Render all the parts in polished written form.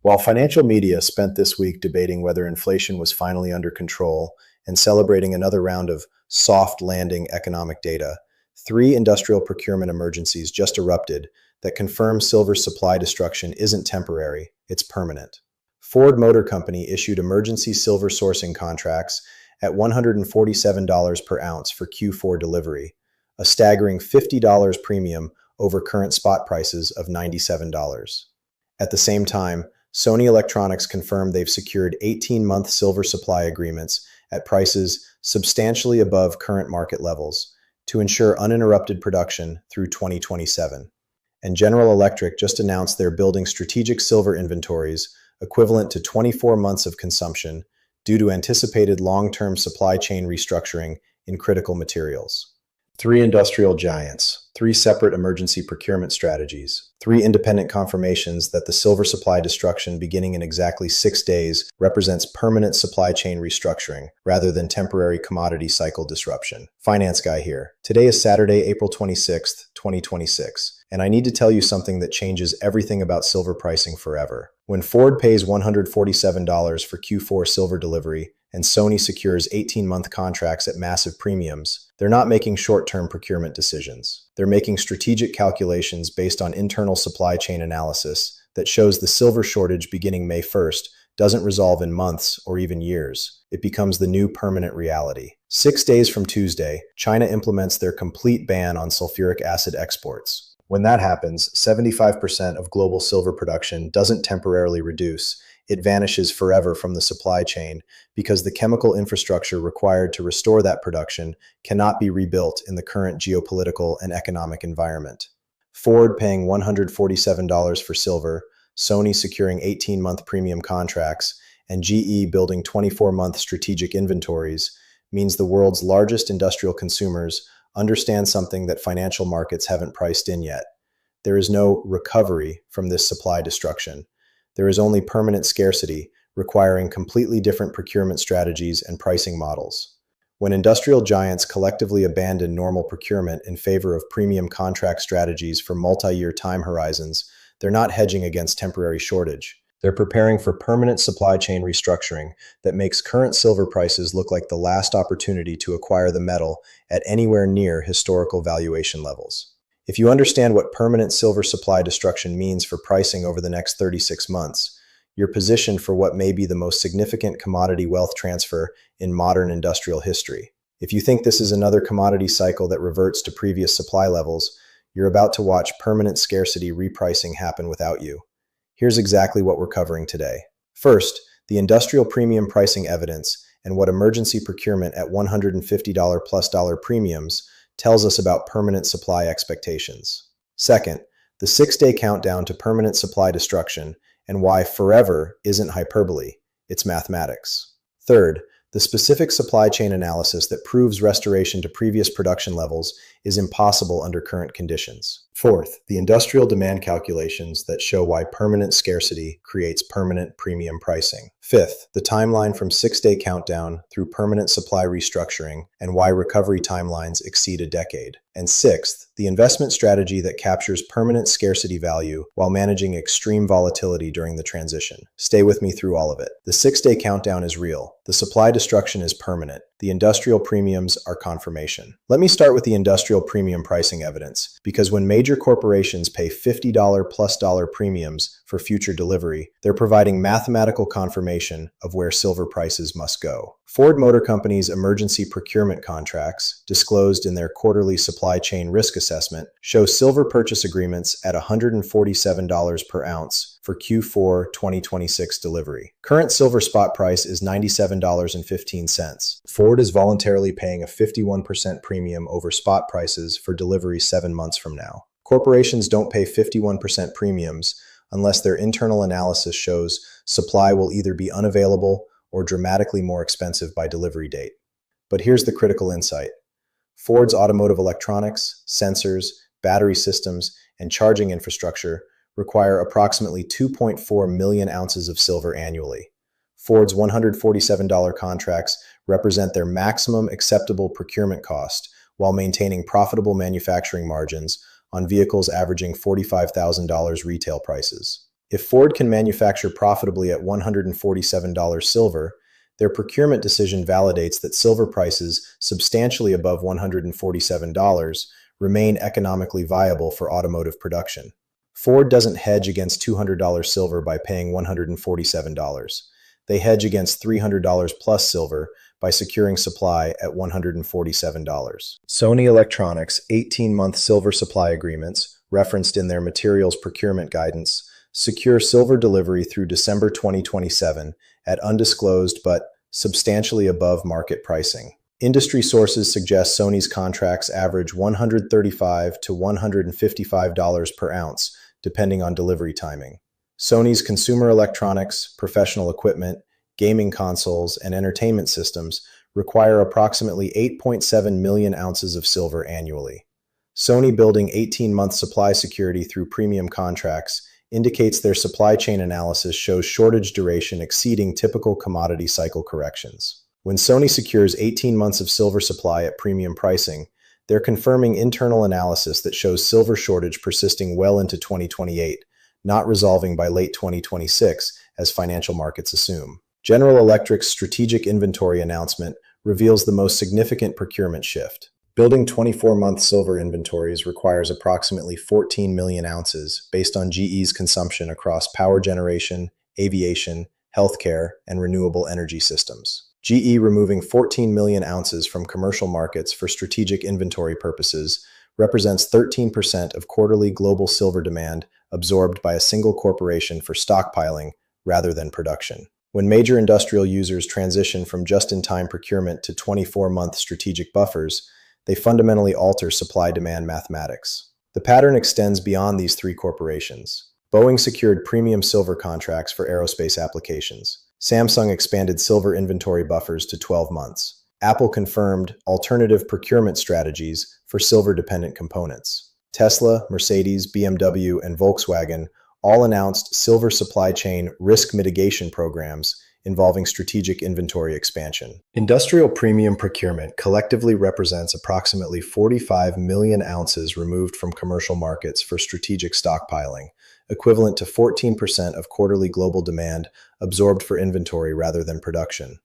While financial media spent this week debating whether inflation was finally under control and celebrating another round of soft landing economic data, three industrial procurement emergencies just erupted that confirm silver's supply destruction isn't temporary, it's permanent. Ford Motor Company issued emergency silver sourcing contracts at $147 per ounce for Q4 delivery, a staggering $50 premium over current spot prices of $97. At the same time, Sony Electronics confirmed they've secured 18-month silver supply agreements at prices substantially above current market levels to ensure uninterrupted production through 2027. And General Electric just announced they're building strategic silver inventories equivalent to 24 months of consumption due to anticipated long-term supply chain restructuring in critical materials. Three industrial giants, three separate emergency procurement strategies, three independent confirmations that the silver supply destruction beginning in exactly 6 days represents permanent supply chain restructuring rather than temporary commodity cycle disruption. Finance guy here. Today is Saturday, April 26th, 2026, and I need to tell you something that changes everything about silver pricing forever. When Ford pays $147 for Q4 silver delivery, and Sony secures 18-month contracts at massive premiums, they're not making short-term procurement decisions. They're making strategic calculations based on internal supply chain analysis that shows the silver shortage beginning May 1st doesn't resolve in months or even years. It becomes the new permanent reality. 6 days from Tuesday, China implements their complete ban on sulfuric acid exports. When that happens, 75% of global silver production doesn't temporarily reduce. It vanishes forever from the supply chain because the chemical infrastructure required to restore that production cannot be rebuilt in the current geopolitical and economic environment. Ford paying $147 for silver, Sony securing 18-month premium contracts, and GE building 24-month strategic inventories means the world's largest industrial consumers understand something that financial markets haven't priced in yet. There is no recovery from this supply destruction. There is only permanent scarcity, requiring completely different procurement strategies and pricing models. When industrial giants collectively abandon normal procurement in favor of premium contract strategies for multi-year time horizons, they're not hedging against temporary shortage. They're preparing for permanent supply chain restructuring that makes current silver prices look like the last opportunity to acquire the metal at anywhere near historical valuation levels. If you understand what permanent silver supply destruction means for pricing over the next 36 months, you're positioned for what may be the most significant commodity wealth transfer in modern industrial history. If you think this is another commodity cycle that reverts to previous supply levels, you're about to watch permanent scarcity repricing happen without you. Here's exactly what we're covering today. First, the industrial premium pricing evidence and what emergency procurement at $150 plus premiums tells us about permanent supply expectations. Second, the 6-day countdown to permanent supply destruction and why forever isn't hyperbole, it's mathematics. Third, the specific supply chain analysis that proves restoration to previous production levels is impossible under current conditions. Fourth, the industrial demand calculations that show why permanent scarcity creates permanent premium pricing. Fifth, the timeline from 6-day countdown through permanent supply restructuring and why recovery timelines exceed a decade. And sixth, the investment strategy that captures permanent scarcity value while managing extreme volatility during the transition. Stay with me through all of it. The 6-day countdown is real. The supply destruction is permanent. The industrial premiums are confirmation. Let me start with the industrial premium pricing evidence, because when major corporations pay $50 plus premiums for future delivery, they're providing mathematical confirmation of where silver prices must go. Ford Motor Company's emergency procurement contracts, disclosed in their quarterly supply chain risk assessment, show silver purchase agreements at $147 per ounce for Q4 2026 delivery. Current silver spot price is $97.15. Ford is voluntarily paying a 51% premium over spot prices for delivery 7 months from now. Corporations don't pay 51% premiums unless their internal analysis shows supply will either be unavailable or dramatically more expensive by delivery date. But here's the critical insight. Ford's automotive electronics, sensors, battery systems, and charging infrastructure require approximately 2.4 million ounces of silver annually. Ford's $147 contracts represent their maximum acceptable procurement cost while maintaining profitable manufacturing margins on vehicles averaging $45,000 retail prices. If Ford can manufacture profitably at $147 silver, their procurement decision validates that silver prices substantially above $147 remain economically viable for automotive production. Ford doesn't hedge against $200 silver by paying $147. They hedge against $300 plus silver by securing supply at $147. Sony Electronics' 18-month silver supply agreements, referenced in their materials procurement guidance, secure silver delivery through December 2027 at undisclosed but substantially above market pricing. Industry sources suggest Sony's contracts average $135 to $155 per ounce, depending on delivery timing. Sony's consumer electronics, professional equipment, gaming consoles, and entertainment systems require approximately 8.7 million ounces of silver annually. Sony building 18-month supply security through premium contracts indicates their supply chain analysis shows shortage duration exceeding typical commodity cycle corrections. When Sony secures 18 months of silver supply at premium pricing, they're confirming internal analysis that shows silver shortage persisting well into 2028, not resolving by late 2026, as financial markets assume. General Electric's strategic inventory announcement reveals the most significant procurement shift. Building 24-month silver inventories requires approximately 14 million ounces based on GE's consumption across power generation, aviation, healthcare, and renewable energy systems. GE removing 14 million ounces from commercial markets for strategic inventory purposes represents 13% of quarterly global silver demand absorbed by a single corporation for stockpiling rather than production. When major industrial users transition from just-in-time procurement to 24-month strategic buffers, they fundamentally alter supply-demand mathematics. The pattern extends beyond these three corporations. Boeing secured premium silver contracts for aerospace applications. Samsung expanded silver inventory buffers to 12 months. Apple confirmed alternative procurement strategies for silver-dependent components. Tesla, Mercedes, BMW, and Volkswagen all announced silver supply chain risk mitigation programs involving strategic inventory expansion. Industrial premium procurement collectively represents approximately 45 million ounces removed from commercial markets for strategic stockpiling, equivalent to 14% of quarterly global demand absorbed for inventory rather than production.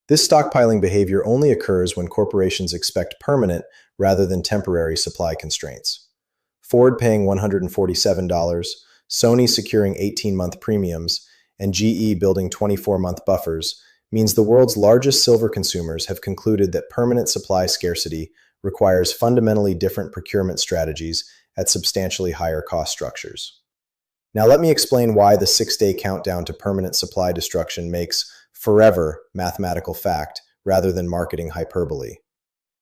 This stockpiling behavior only occurs when corporations expect permanent rather than temporary supply constraints. Ford paying $147, Sony securing 18-month premiums, and GE building 24-month buffers means the world's largest silver consumers have concluded that permanent supply scarcity requires fundamentally different procurement strategies at substantially higher cost structures. Now let me explain why the 6-day countdown to permanent supply destruction makes forever mathematical fact rather than marketing hyperbole.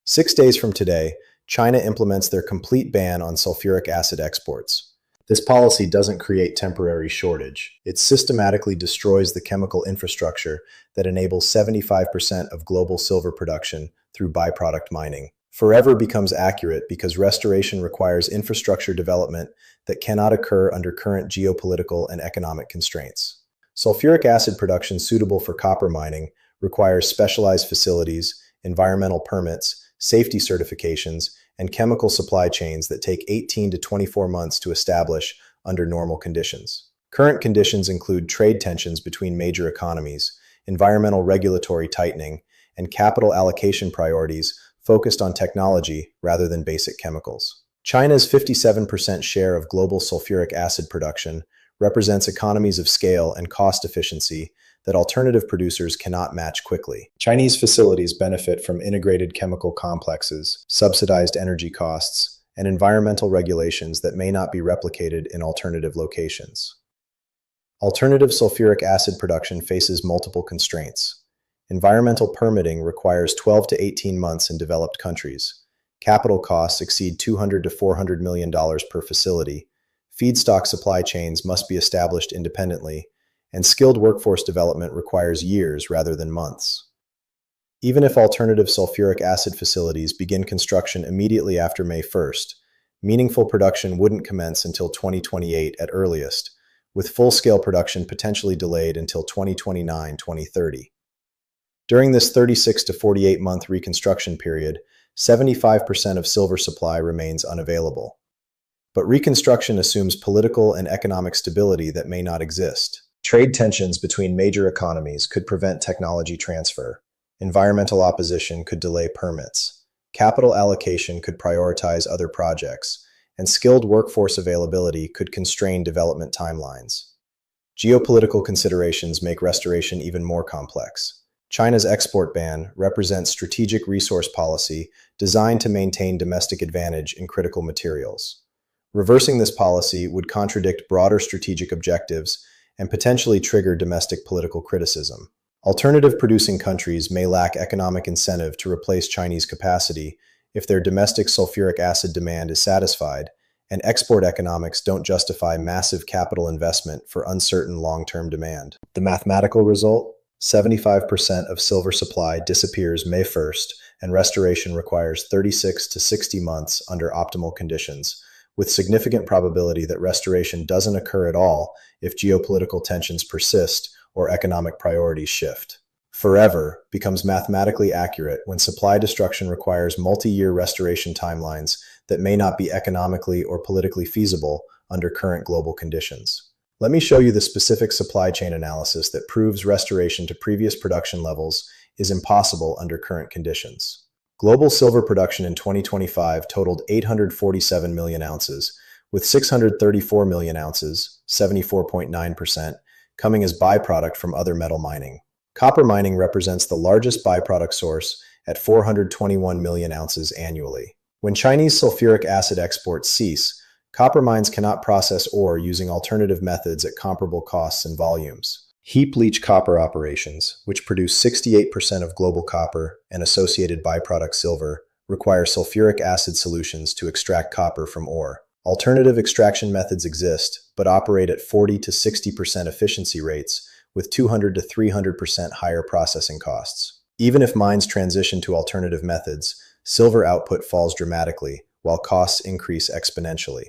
6 days from today, China implements their complete ban on sulfuric acid exports. This policy doesn't create temporary shortage. It systematically destroys the chemical infrastructure that enables 75% of global silver production through byproduct mining. Forever becomes accurate because restoration requires infrastructure development that cannot occur under current geopolitical and economic constraints. Sulfuric acid production suitable for copper mining requires specialized facilities, environmental permits, safety certifications, and chemical supply chains that take 18 to 24 months to establish under normal conditions. Current conditions include trade tensions between major economies, environmental regulatory tightening, and capital allocation priorities focused on technology rather than basic chemicals. China's 57% share of global sulfuric acid production represents economies of scale and cost efficiency that alternative producers cannot match quickly. Chinese facilities benefit from integrated chemical complexes, subsidized energy costs, and environmental regulations that may not be replicated in alternative locations. Alternative sulfuric acid production faces multiple constraints. Environmental permitting requires 12 to 18 months in developed countries. Capital costs exceed $200 to $400 million per facility. Feedstock supply chains must be established independently, and skilled workforce development requires years rather than months. Even if alternative sulfuric acid facilities begin construction immediately after May 1st, meaningful production wouldn't commence until 2028 at earliest, with full-scale production potentially delayed until 2029-2030. During this 36 to 48-month reconstruction period, 75% of silver supply remains unavailable. But reconstruction assumes political and economic stability that may not exist. Trade tensions between major economies could prevent technology transfer. Environmental opposition could delay permits. Capital allocation could prioritize other projects, and skilled workforce availability could constrain development timelines. Geopolitical considerations make restoration even more complex. China's export ban represents strategic resource policy designed to maintain domestic advantage in critical materials. Reversing this policy would contradict broader strategic objectives and potentially trigger domestic political criticism. Alternative producing countries may lack economic incentive to replace Chinese capacity if their domestic sulfuric acid demand is satisfied, and export economics don't justify massive capital investment for uncertain long-term demand. The mathematical result? 75% of silver supply disappears May 1st, and restoration requires 36 to 60 months under optimal conditions, with significant probability that restoration doesn't occur at all if geopolitical tensions persist or economic priorities shift. Forever becomes mathematically accurate when supply destruction requires multi-year restoration timelines that may not be economically or politically feasible under current global conditions. Let me show you the specific supply chain analysis that proves restoration to previous production levels is impossible under current conditions. Global silver production in 2025 totaled 847 million ounces, with 634 million ounces, 74.9%, coming as byproduct from other metal mining. Copper mining represents the largest byproduct source at 421 million ounces annually. When Chinese sulfuric acid exports cease, copper mines cannot process ore using alternative methods at comparable costs and volumes. Heap leach copper operations, which produce 68% of global copper and associated byproduct silver, require sulfuric acid solutions to extract copper from ore. Alternative extraction methods exist, but operate at 40 to 60% efficiency rates, with 200 to 300% higher processing costs. Even if mines transition to alternative methods, silver output falls dramatically, while costs increase exponentially.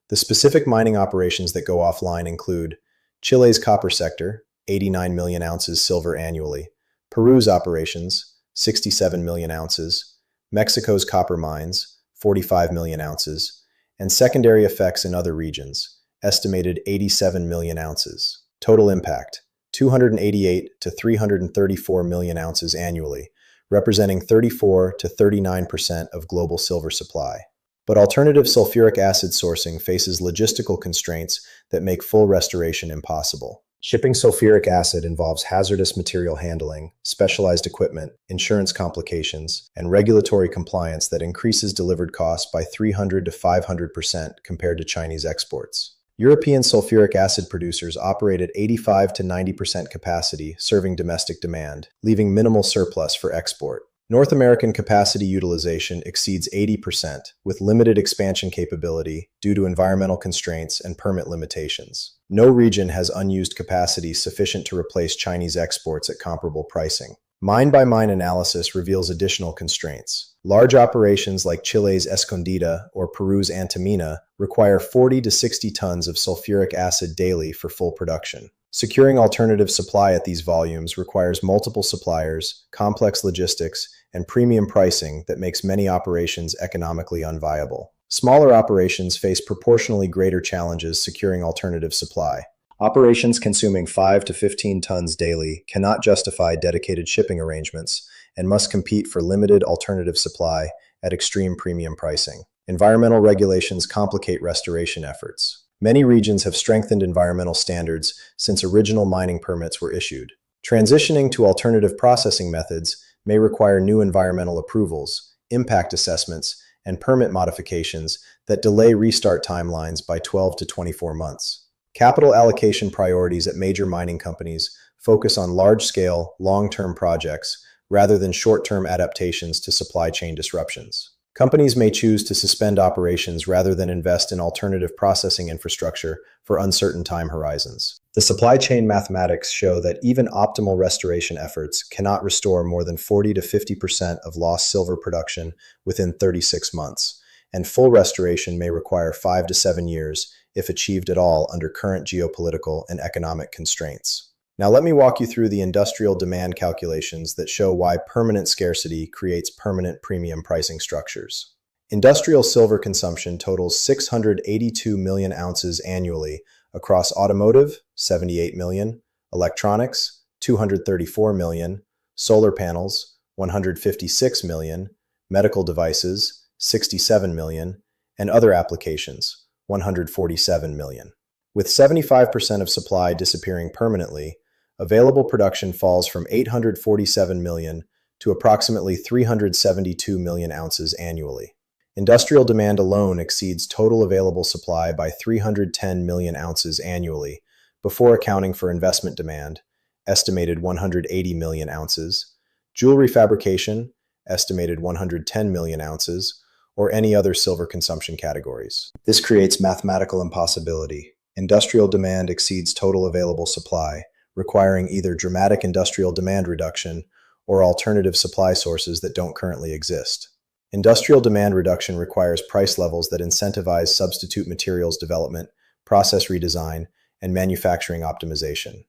The specific mining operations that go offline include Chile's copper sector, 89 million ounces silver annually, Peru's operations, 67 million ounces, Mexico's copper mines, 45 million ounces, and secondary effects in other regions, estimated 87 million ounces. Total impact, 288 to 334 million ounces annually, representing 34 to 39% of global silver supply. But alternative sulfuric acid sourcing faces logistical constraints that make full restoration impossible. Shipping sulfuric acid involves hazardous material handling, specialized equipment, insurance complications, and regulatory compliance that increases delivered costs by 300 to 500% compared to Chinese exports. European sulfuric acid producers operate at 85 to 90% capacity, serving domestic demand, leaving minimal surplus for export. North American capacity utilization exceeds 80%, with limited expansion capability due to environmental constraints and permit limitations. No region has unused capacity sufficient to replace Chinese exports at comparable pricing. Mine-by-mine analysis reveals additional constraints. Large operations like Chile's Escondida or Peru's Antamina require 40 to 60 tons of sulfuric acid daily for full production. Securing alternative supply at these volumes requires multiple suppliers, complex logistics, and premium pricing that makes many operations economically unviable. Smaller operations face proportionally greater challenges securing alternative supply. Operations consuming 5 to 15 tons daily cannot justify dedicated shipping arrangements and must compete for limited alternative supply at extreme premium pricing. Environmental regulations complicate restoration efforts. Many regions have strengthened environmental standards since original mining permits were issued. Transitioning to alternative processing methods may require new environmental approvals, impact assessments, and permit modifications that delay restart timelines by 12 to 24 months. Capital allocation priorities at major mining companies focus on large-scale, long-term projects rather than short-term adaptations to supply chain disruptions. Companies may choose to suspend operations rather than invest in alternative processing infrastructure for uncertain time horizons. The supply chain mathematics show that even optimal restoration efforts cannot restore more than 40 to 50% of lost silver production within 36 months, and full restoration may require 5 to 7 years if achieved at all under current geopolitical and economic constraints. Now let me walk you through the industrial demand calculations that show why permanent scarcity creates permanent premium pricing structures. Industrial silver consumption totals 682 million ounces annually across automotive, 78 million, electronics, 234 million, solar panels, 156 million, medical devices, 67 million, and other applications, 147 million. With 75% of supply disappearing permanently, available production falls from 847 million to approximately 372 million ounces annually. Industrial demand alone exceeds total available supply by 310 million ounces annually, before accounting for investment demand, estimated 180 million ounces, jewelry fabrication, estimated 110 million ounces, or any other silver consumption categories. This creates mathematical impossibility. Industrial demand exceeds total available supply, requiring either dramatic industrial demand reduction or alternative supply sources that don't currently exist. Industrial demand reduction requires price levels that incentivize substitute materials development, process redesign, and manufacturing optimization.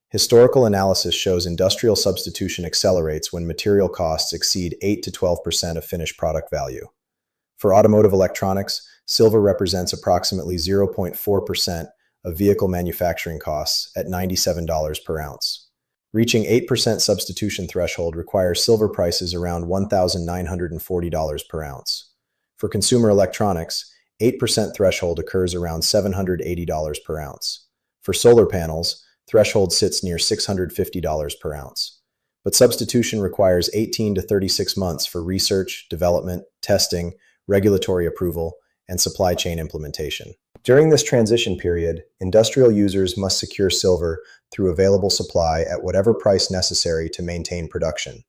Historical analysis shows industrial substitution accelerates when material costs exceed 8 to 12% of finished product value. For automotive electronics, silver represents approximately 0.4% of vehicle manufacturing costs at $97 per ounce. Reaching 8% substitution threshold requires silver prices around $1,940 per ounce. For consumer electronics, 8% threshold occurs around $780 per ounce. For solar panels, threshold sits near $650 per ounce. But substitution requires 18 to 36 months for research, development, testing, regulatory approval, and supply chain implementation. During this transition period, industrial users must secure silver through available supply at whatever price necessary to maintain production.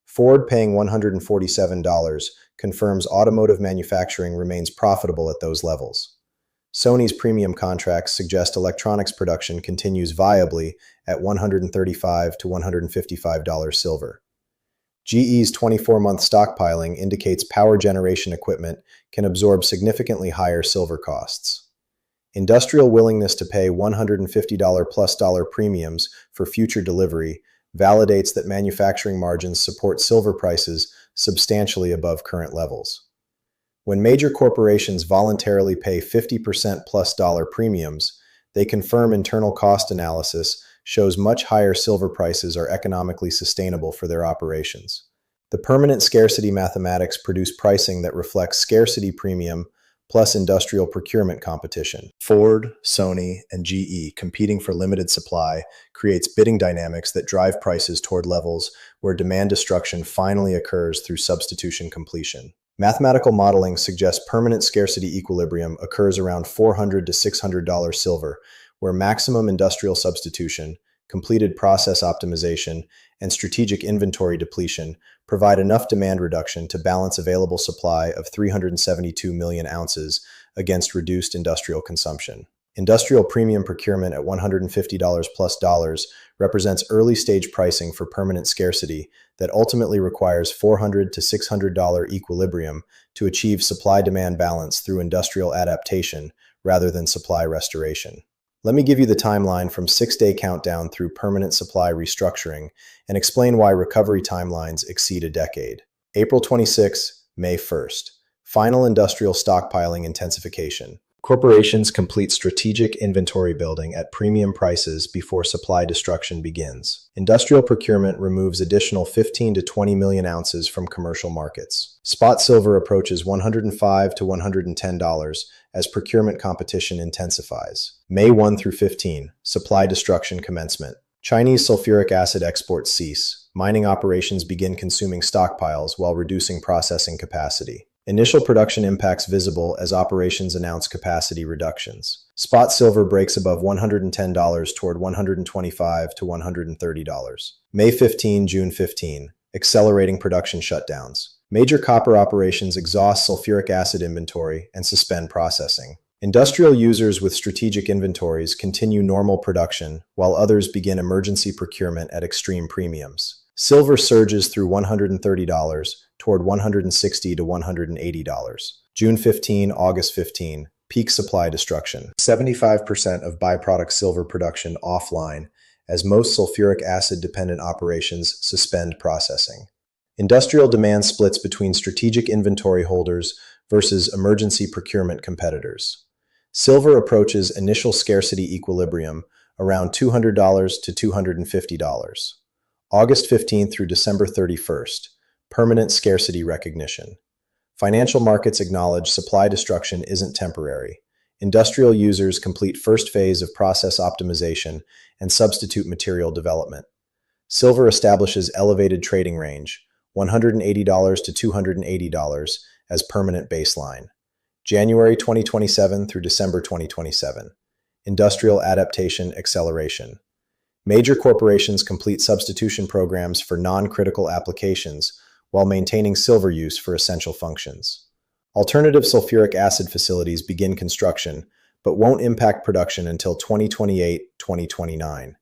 Ford, paying $147, confirms automotive manufacturing remains profitable at those levels. Sony's premium contracts suggest electronics production continues viably at $135 to $155 silver. GE's 24-month stockpiling indicates power generation equipment can absorb significantly higher silver costs. Industrial willingness to pay $150 plus premiums for future delivery validates that manufacturing margins support silver prices substantially above current levels. When major corporations voluntarily pay 50% plus premiums, they confirm internal cost analysis shows much higher silver prices are economically sustainable for their operations. The permanent scarcity mathematics produce pricing that reflects scarcity premium plus industrial procurement competition. Ford, Sony, and GE competing for limited supply creates bidding dynamics that drive prices toward levels where demand destruction finally occurs through substitution completion. Mathematical modeling suggests permanent scarcity equilibrium occurs around $400 to $600 silver, where maximum industrial substitution, completed process optimization, and strategic inventory depletion provide enough demand reduction to balance available supply of 372 million ounces against reduced industrial consumption. Industrial premium procurement at $150 plus represents early-stage pricing for permanent scarcity that ultimately requires $400 to $600 equilibrium to achieve supply-demand balance through industrial adaptation rather than supply restoration. Let me give you the timeline from 6-day countdown through permanent supply restructuring and explain why recovery timelines exceed a decade. April 26, May 1st. Final industrial stockpiling intensification. Corporations complete strategic inventory building at premium prices before supply destruction begins. Industrial procurement removes additional 15 to 20 million ounces from commercial markets. Spot silver approaches $105 to $110 as procurement competition intensifies. May 1 through 15, supply destruction commencement. Chinese sulfuric acid exports cease. Mining operations begin consuming stockpiles while reducing processing capacity. Initial production impacts visible as operations announce capacity reductions. Spot silver breaks above $110 toward $125 to $130. May 15, June 15, accelerating production shutdowns. Major copper operations exhaust sulfuric acid inventory and suspend processing. Industrial users with strategic inventories continue normal production, while others begin emergency procurement at extreme premiums. Silver surges through $130 toward $160 to $180. June 15, August 15, peak supply destruction. 75% of byproduct silver production offline as most sulfuric acid-dependent operations suspend processing. Industrial demand splits between strategic inventory holders versus emergency procurement competitors. Silver approaches initial scarcity equilibrium around $200 to $250. August 15th through December 31st, permanent scarcity recognition. Financial markets acknowledge supply destruction isn't temporary. Industrial users complete first phase of process optimization and substitute material development. Silver establishes elevated trading range, $180 to $280 as permanent baseline. January 2027 through December 2027. Industrial adaptation acceleration. Major corporations complete substitution programs for non-critical applications while maintaining silver use for essential functions. Alternative sulfuric acid facilities begin construction, but won't impact production until 2028-2029.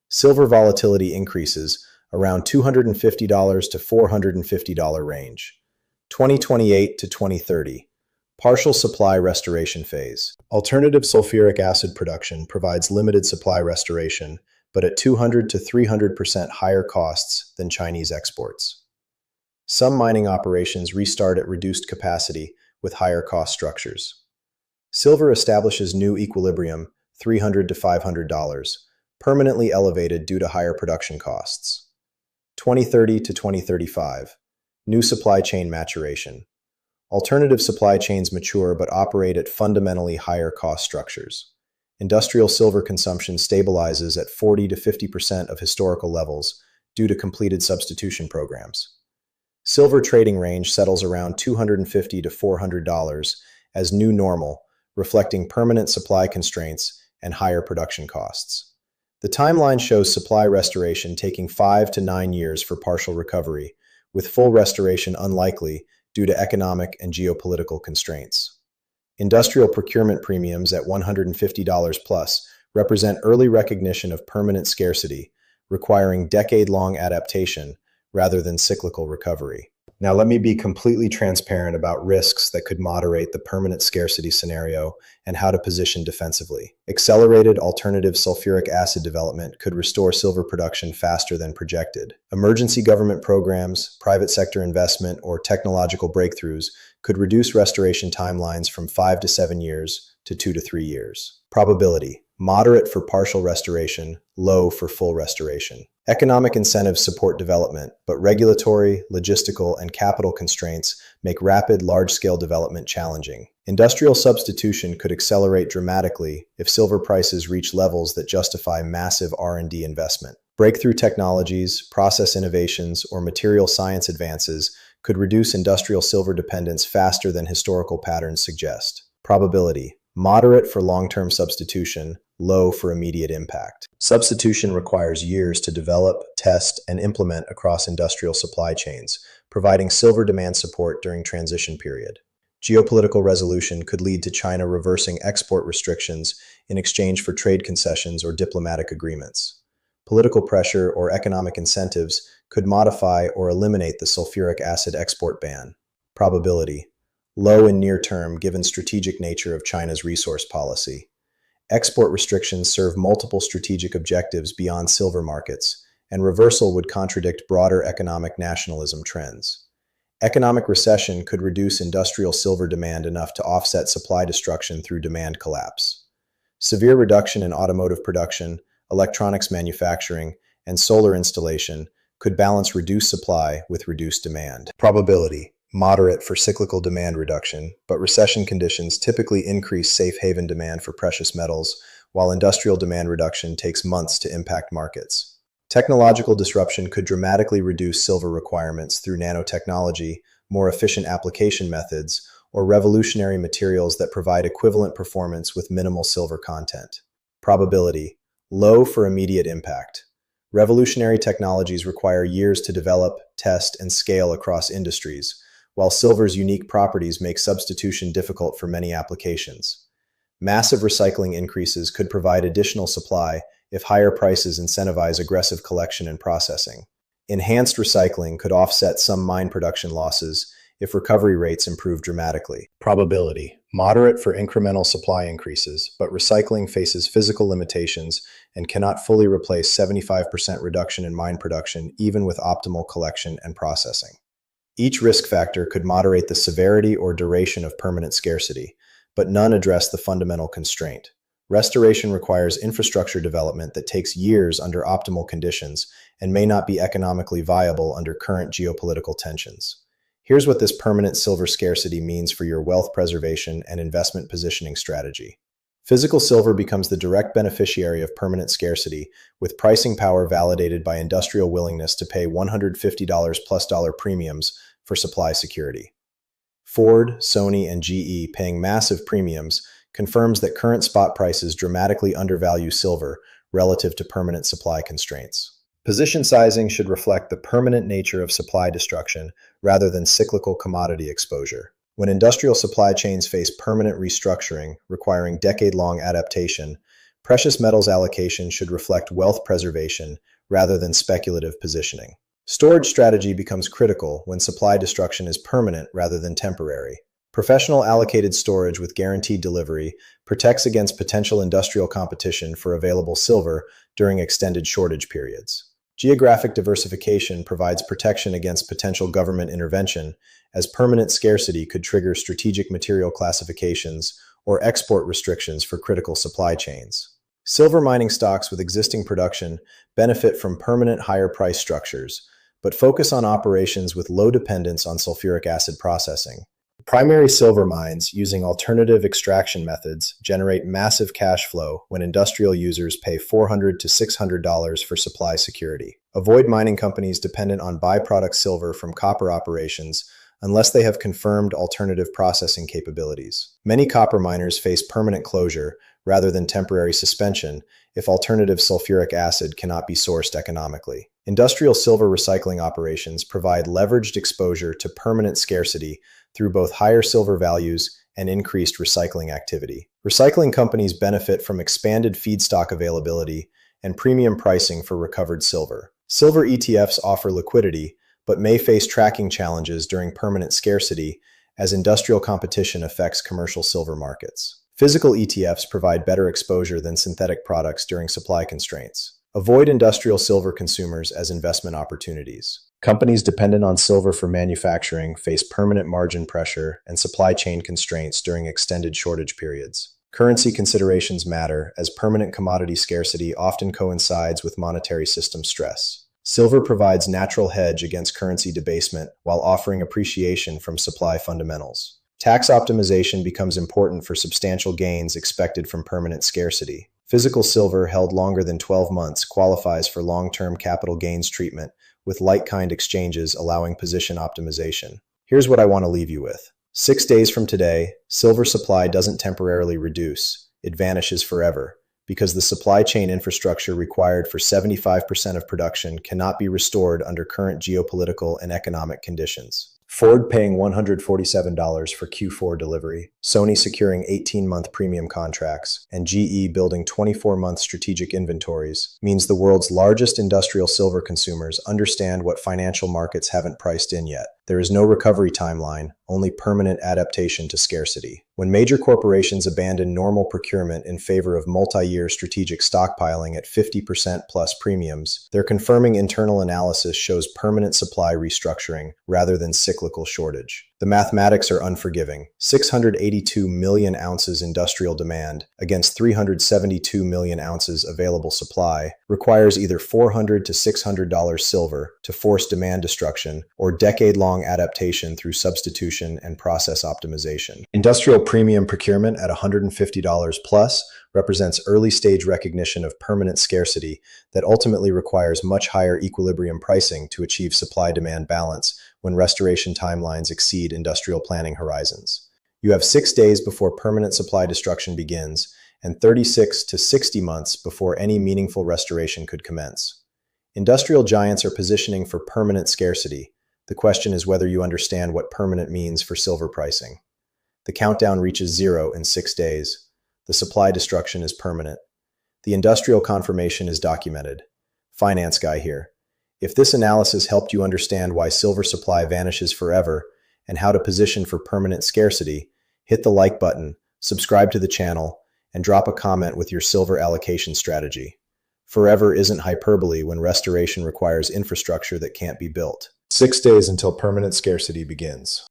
Silver volatility increases around $250 to $450 range. 2028 to 2030. Partial supply restoration phase. Alternative sulfuric acid production provides limited supply restoration, but at 200 to 300% higher costs than Chinese exports. Some mining operations restart at reduced capacity with higher cost structures. Silver establishes new equilibrium, $300 to $500, permanently elevated due to higher production costs. 2030 to 2035. New supply chain maturation. Alternative supply chains mature but operate at fundamentally higher cost structures. Industrial silver consumption stabilizes at 40 to 50% of historical levels due to completed substitution programs. Silver trading range settles around $250 to $400 as new normal, reflecting permanent supply constraints and higher production costs. The timeline shows supply restoration taking 5 to 9 years for partial recovery, with full restoration unlikely due to economic and geopolitical constraints. Industrial procurement premiums at $150 plus represent early recognition of permanent scarcity, requiring decade-long adaptation rather than cyclical recovery. Now let me be completely transparent about risks that could moderate the permanent scarcity scenario and how to position defensively. Accelerated alternative sulfuric acid development could restore silver production faster than projected. Emergency government programs, private sector investment, or technological breakthroughs could reduce restoration timelines from 5 to 7 years to 2 to 3 years. Probability: moderate for partial restoration, low for full restoration. Economic incentives support development, but regulatory, logistical, and capital constraints make rapid, large-scale development challenging. Industrial substitution could accelerate dramatically if silver prices reach levels that justify massive R&D investment. Breakthrough technologies, process innovations, or material science advances could reduce industrial silver dependence faster than historical patterns suggest. Probability: moderate for long-term substitution, low for immediate impact. Substitution requires years to develop, test, and implement across industrial supply chains, providing silver demand support during transition period. Geopolitical resolution could lead to China reversing export restrictions in exchange for trade concessions or diplomatic agreements. Political pressure or economic incentives could modify or eliminate the sulfuric acid export ban. Probability: low in near term given strategic nature of China's resource policy. Export restrictions serve multiple strategic objectives beyond silver markets, and reversal would contradict broader economic nationalism trends. Economic recession could reduce industrial silver demand enough to offset supply destruction through demand collapse. Severe reduction in automotive production, electronics manufacturing, and solar installation could balance reduced supply with reduced demand. Probability: moderate for cyclical demand reduction, but recession conditions typically increase safe haven demand for precious metals, while industrial demand reduction takes months to impact markets. Technological disruption could dramatically reduce silver requirements through nanotechnology, more efficient application methods, or revolutionary materials that provide equivalent performance with minimal silver content. Probability: low for immediate impact. Revolutionary technologies require years to develop, test, and scale across industries, while silver's unique properties make substitution difficult for many applications. Massive recycling increases could provide additional supply if higher prices incentivize aggressive collection and processing. Enhanced recycling could offset some mine production losses if recovery rates improve dramatically. Probability: Moderate for incremental supply increases, but recycling faces physical limitations and cannot fully replace 75% reduction in mine production even with optimal collection and processing. Each risk factor could moderate the severity or duration of permanent scarcity, but none address the fundamental constraint. Restoration requires infrastructure development that takes years under optimal conditions and may not be economically viable under current geopolitical tensions. Here's what this permanent silver scarcity means for your wealth preservation and investment positioning strategy. Physical silver becomes the direct beneficiary of permanent scarcity, with pricing power validated by industrial willingness to pay $150 plus dollar premiums for supply security. Ford, Sony, and GE paying massive premiums confirms that current spot prices dramatically undervalue silver relative to permanent supply constraints. Position sizing should reflect the permanent nature of supply destruction rather than cyclical commodity exposure. When industrial supply chains face permanent restructuring, requiring decade-long adaptation, precious metals allocation should reflect wealth preservation rather than speculative positioning. Storage strategy becomes critical when supply destruction is permanent rather than temporary. Professional allocated storage with guaranteed delivery protects against potential industrial competition for available silver during extended shortage periods. Geographic diversification provides protection against potential government intervention, as permanent scarcity could trigger strategic material classifications or export restrictions for critical supply chains. Silver mining stocks with existing production benefit from permanent higher price structures, but focus on operations with low dependence on sulfuric acid processing. Primary silver mines using alternative extraction methods generate massive cash flow when industrial users pay $400 to $600 for supply security. Avoid mining companies dependent on byproduct silver from copper operations unless they have confirmed alternative processing capabilities. Many copper miners face permanent closure rather than temporary suspension if alternative sulfuric acid cannot be sourced economically. Industrial silver recycling operations provide leveraged exposure to permanent scarcity through both higher silver values and increased recycling activity. Recycling companies benefit from expanded feedstock availability and premium pricing for recovered silver. Silver ETFs offer liquidity, but may face tracking challenges during permanent scarcity as industrial competition affects commercial silver markets. Physical ETFs provide better exposure than synthetic products during supply constraints. Avoid industrial silver consumers as investment opportunities. Companies dependent on silver for manufacturing face permanent margin pressure and supply chain constraints during extended shortage periods. Currency considerations matter, as permanent commodity scarcity often coincides with monetary system stress. Silver provides natural hedge against currency debasement while offering appreciation from supply fundamentals. Tax optimization becomes important for substantial gains expected from permanent scarcity. Physical silver held longer than 12 months qualifies for long-term capital gains treatment, with like-kind exchanges allowing position optimization. Here's what I want to leave you with. 6 days from today, silver supply doesn't temporarily reduce, it vanishes forever, because the supply chain infrastructure required for 75% of production cannot be restored under current geopolitical and economic conditions. Ford paying $147 for Q4 delivery, Sony securing 18-month premium contracts, and GE building 24-month strategic inventories means the world's largest industrial silver consumers understand what financial markets haven't priced in yet. There is no recovery timeline, only permanent adaptation to scarcity. When major corporations abandon normal procurement in favor of multi-year strategic stockpiling at 50% plus premiums, they're confirming internal analysis shows permanent supply restructuring rather than cyclical shortage. The mathematics are unforgiving. 682 million ounces industrial demand against 372 million ounces available supply requires either $400 to $600 silver to force demand destruction or decade-long adaptation through substitution and process optimization. Industrial premium procurement at $150 plus represents early-stage recognition of permanent scarcity that ultimately requires much higher equilibrium pricing to achieve supply-demand balance when restoration timelines exceed industrial planning horizons. You have 6 days before permanent supply destruction begins and 36 to 60 months before any meaningful restoration could commence. Industrial giants are positioning for permanent scarcity. The question is whether you understand what permanent means for silver pricing. The countdown reaches 0 in 6 days. The supply destruction is permanent. The industrial confirmation is documented. Finance guy here. If this analysis helped you understand why silver supply vanishes forever and how to position for permanent scarcity, Hit the like button, subscribe to the channel, and drop a comment with your silver allocation strategy. Forever isn't hyperbole when restoration requires infrastructure that can't be built. 6 days until permanent scarcity begins.